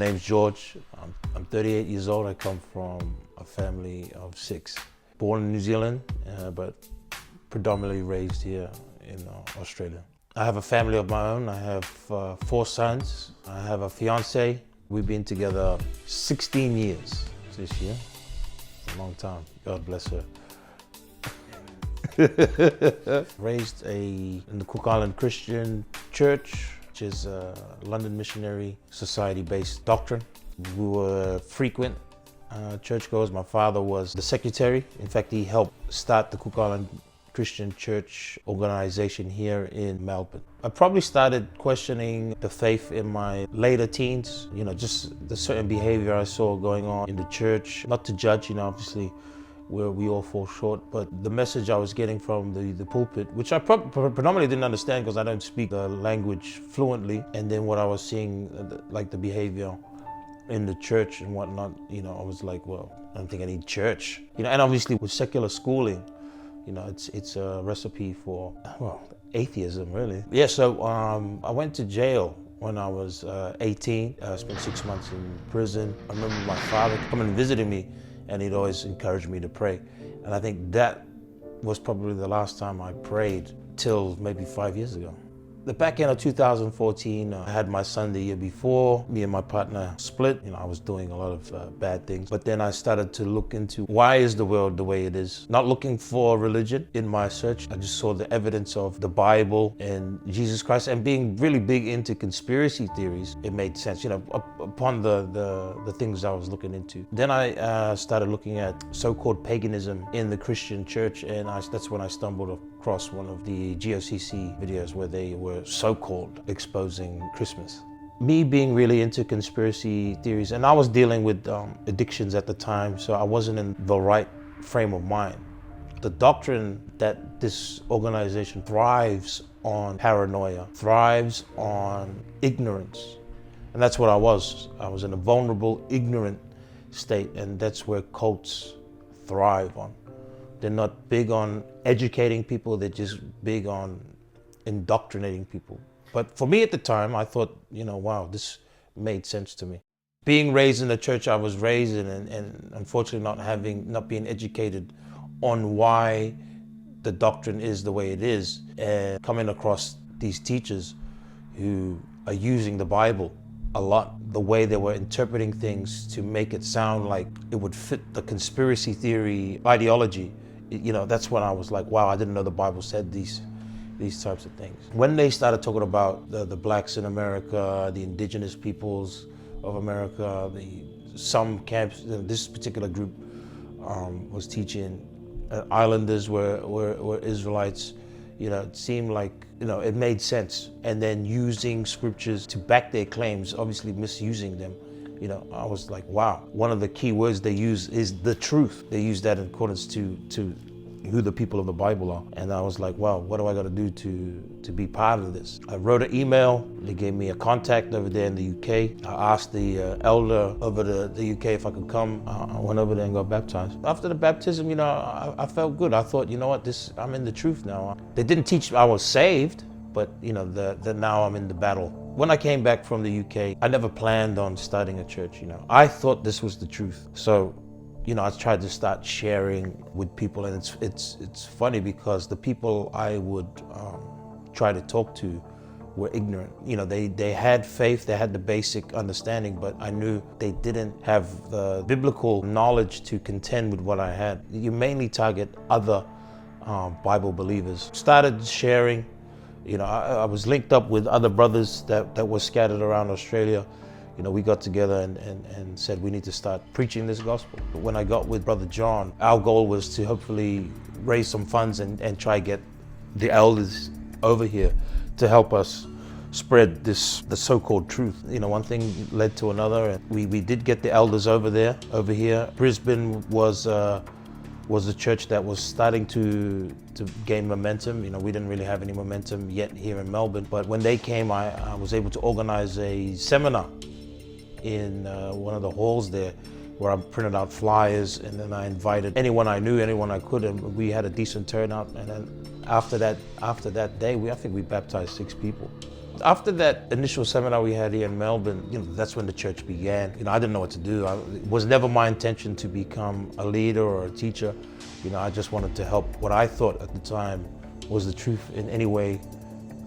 name's George. I'm 38 years old. I come from a family of 6. Born in New Zealand, but predominantly raised here in Australia. I have a family of my own. I have 4 sons. I have a fiance. We've been together 16 years this year. It's a long time. God bless her. Raised in the Cook Island Christian Church, which is a London Missionary Society-based doctrine. We were frequent churchgoers. My father was the secretary. In fact, he helped start the Cook Island Christian Church organization here in Melbourne. I probably started questioning the faith in my later teens, just the certain behavior I saw going on in the church. Not to judge, obviously, where we all fall short, but the message I was getting from the pulpit, which I predominantly didn't understand because I don't speak the language fluently, and then what I was seeing, like the behavior in the church and whatnot, I was like, well, I don't think I need church. And obviously with secular schooling, it's a recipe for, atheism, really. Yeah, so I went to jail when I was 18. I spent 6 months in prison. I remember my father coming and visiting me, and he'd always encourage me to pray. And I think that was probably the last time I prayed till maybe 5 years ago. The back end of 2014, I had my son the year before. Me and my partner split. I was doing a lot of bad things. But then I started to look into why is the world the way it is? Not looking for religion in my search. I just saw the evidence of the Bible and Jesus Christ, and being really big into conspiracy theories, it made sense, upon the things I was looking into. Then I started looking at so-called paganism in the Christian church, and that's when I stumbled across one of the GOCC videos where they were so-called exposing Christmas. Me being really into conspiracy theories, and I was dealing with addictions at the time, so I wasn't in the right frame of mind. The doctrine that this organization thrives on paranoia, thrives on ignorance, and that's what I was. I was in a vulnerable, ignorant state, and that's where cults thrive on. They're not big on educating people, they're just big on indoctrinating people. But for me at the time, I thought, wow, this made sense to me. Being raised in the church I was raised in, and unfortunately not being educated on why the doctrine is the way it is, and coming across these teachers who are using the Bible a lot, the way they were interpreting things to make it sound like it would fit the conspiracy theory ideology. That's when I was like, wow, I didn't know the Bible said these types of things. When they started talking about the blacks in America, the indigenous peoples of America, some camps, this particular group was teaching islanders were Israelites, it seemed like, it made sense. And then using scriptures to back their claims, obviously misusing them. I was like, wow. One of the key words they use is the truth. They use that in accordance to who the people of the Bible are. And I was like, wow, what do I got to do to be part of this? I wrote an email. They gave me a contact over there in the UK. I asked the elder over the UK if I could come. I went over there and got baptized. After the baptism, I felt good. I thought, you know what, I'm in the truth now. They didn't teach I was saved, but now I'm in the battle. When I came back from the UK, I never planned on starting a church. I thought this was the truth. So, I tried to start sharing with people, and it's funny because the people I would try to talk to were ignorant. They had faith, they had the basic understanding, but I knew they didn't have the biblical knowledge to contend with what I had. You mainly target other Bible believers. Started sharing. I was linked up with other brothers that were scattered around Australia. We got together and said we need to start preaching this gospel. But when I got with Brother John, our goal was to hopefully raise some funds and try get the elders over here to help us spread the so-called truth. One thing led to another, and we did get the elders over here. Brisbane was a church that was starting to gain momentum. We didn't really have any momentum yet here in Melbourne, but when they came, I was able to organize a seminar in one of the halls there, where I printed out flyers, and then I invited anyone I knew, anyone I could, and we had a decent turnout. And then after that day, I think we baptized 6 people. After that initial seminar we had here in Melbourne, that's when the church began. I didn't know what to do. It was never my intention to become a leader or a teacher. I just wanted to help what I thought at the time was the truth in any way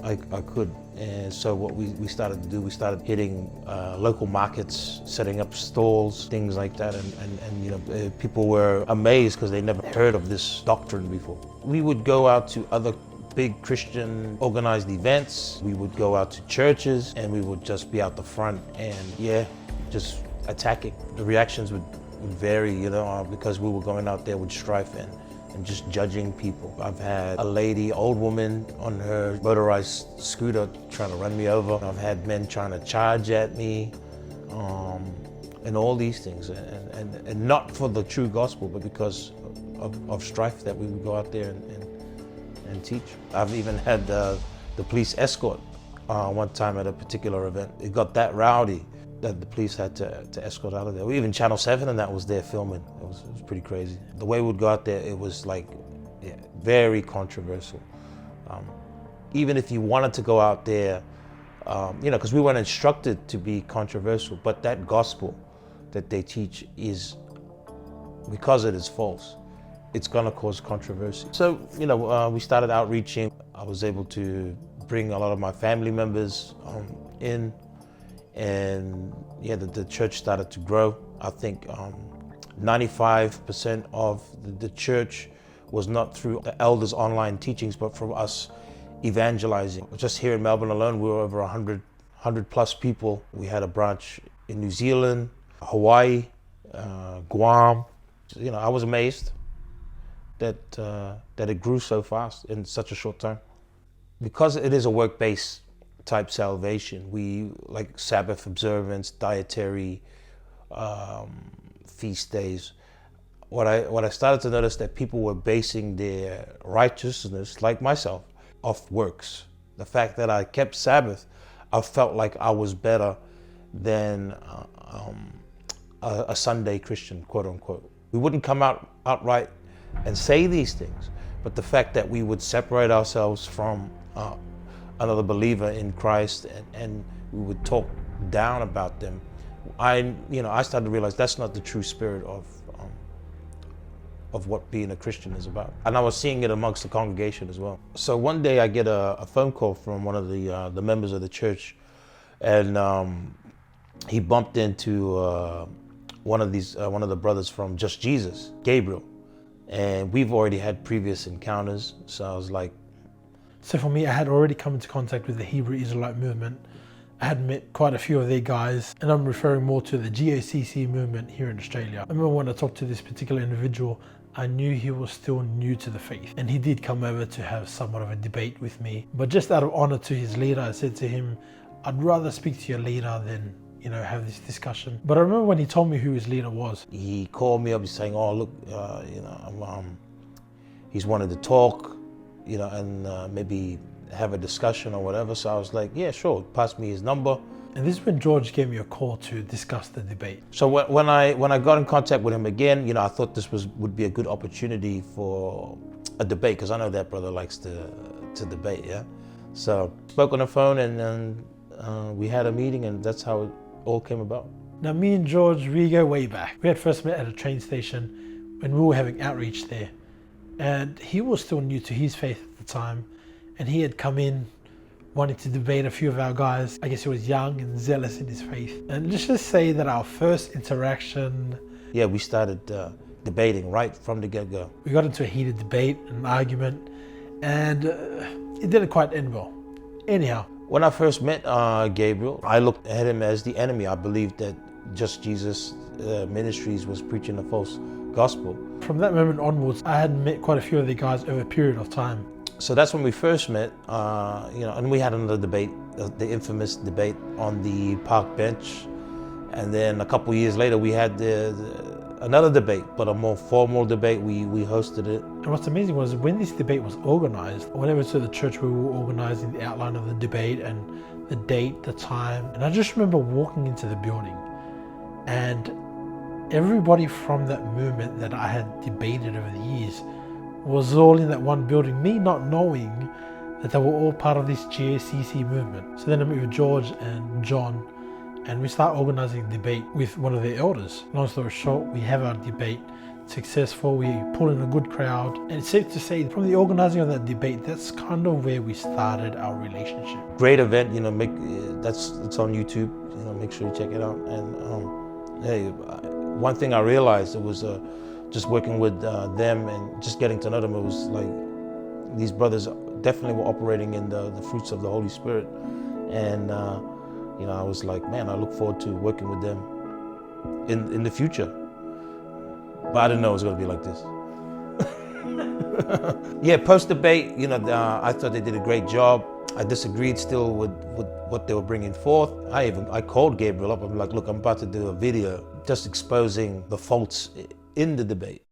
I could. And so what we started to do, we started hitting local markets, setting up stalls, things like that. And people were amazed because they never heard of this doctrine before. We would go out to other big Christian organized events. We would go out to churches and we would just be out the front and just attacking. The reactions would vary, because we were going out there with strife and just judging people. I've had a lady, old woman on her motorized scooter trying to run me over. I've had men trying to charge at me, and all these things. And not for the true gospel, but because of strife that we would go out there and teach. I've even had the police escort one time at a particular event. It got that rowdy that the police had to escort out of there. Even Channel 7 and that was there filming. It was pretty crazy. The way we would go out there, it was very controversial. Even if you wanted to go out there, because we weren't instructed to be controversial, but that gospel that they teach is, because it is false, it's gonna cause controversy. So, we started outreaching. I was able to bring a lot of my family members in, and the church started to grow. I think 95% of the church was not through the elders' online teachings, but from us evangelizing. Just here in Melbourne alone, we were over 100 plus people. We had a branch in New Zealand, Hawaii, Guam. I was amazed that it grew so fast in such a short time. Because it is a work-based type salvation, we like Sabbath observance, dietary feast days. What I started to notice that people were basing their righteousness, like myself, off works. The fact that I kept Sabbath, I felt like I was better than a Sunday Christian, quote unquote. We wouldn't come outright and say these things, but the fact that we would separate ourselves from another believer in Christ and we would talk down about them, I started to realize that's not the true spirit of what being a Christian is about. And I was seeing it amongst the congregation as well. So one day I get a phone call from one of the members of the church, and he bumped into one of the brothers from Just Jesus, Gabriel. And we've already had previous encounters, so I was like... So for me, I had already come into contact with the Hebrew Israelite movement. I had met quite a few of their guys, and I'm referring more to the GOCC movement here in Australia. I remember when I talked to this particular individual, I knew he was still new to the faith, and he did come over to have somewhat of a debate with me. But just out of honor to his leader, I said to him, I'd rather speak to your leader than have this discussion. But I remember when he told me who his leader was. He called me up, he's saying, oh, look, he's wanted to talk, and maybe have a discussion or whatever. So I was like, yeah, sure, pass me his number. And this is when George gave me a call to discuss the debate. So when I got in contact with him again, I thought this would be a good opportunity for a debate, because I know that brother likes to debate, yeah? So spoke on the phone, and then we had a meeting, and that's how it all came about. Now, me and George, we go way back. We had first met at a train station when we were having outreach there. And he was still new to his faith at the time. And he had come in wanting to debate a few of our guys. I guess he was young and zealous in his faith. And let's just say that our first interaction... Yeah, we started debating right from the get-go. We got into a heated debate, an argument, and it didn't quite end well. Anyhow. When I first met Gabriel, I looked at him as the enemy. I believed that Just Jesus Ministries was preaching a false gospel. From that moment onwards, I had met quite a few of the guys over a period of time. So that's when we first met, and we had another debate, the infamous debate on the park bench. And then a couple years later, we had another debate, but a more formal debate. We hosted it. And what's amazing was when this debate was organized, whenever to the church, we were organizing the outline of the debate and the date, the time. And I just remember walking into the building, and everybody from that movement that I had debated over the years was all in that one building. Me not knowing that they were all part of this GOCC movement. So then I meet with George and John, and we start organizing a debate with one of their elders. Long story short, we have our debate successful, we pull in a good crowd, and it's safe to say from the organizing of that debate, that's kind of where we started our relationship. Great event, you know, it's on YouTube, you know, make sure you check it out. And hey, one thing I realized, it was just working with them and just getting to know them, it was like these brothers definitely were operating in the fruits of the Holy Spirit. And you know, I was like, man, I look forward to working with them in the future. But I didn't know it was going to be like this. Yeah, post-debate, you know, I thought they did a great job. I disagreed still with what they were bringing forth. I called Gabriel up. I'm like, look, I'm about to do a video just exposing the faults in the debate.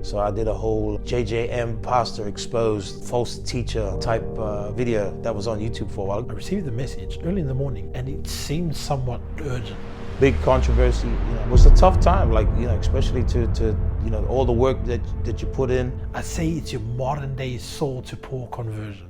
So I did a whole JJM pastor exposed false teacher type video that was on YouTube for a while. I received the message early in the morning, and it seemed somewhat urgent. Big controversy, you know, it was a tough time, like, you know, especially to you know, all the work that you put in. I'd say it's your modern day Saul to Paul conversion.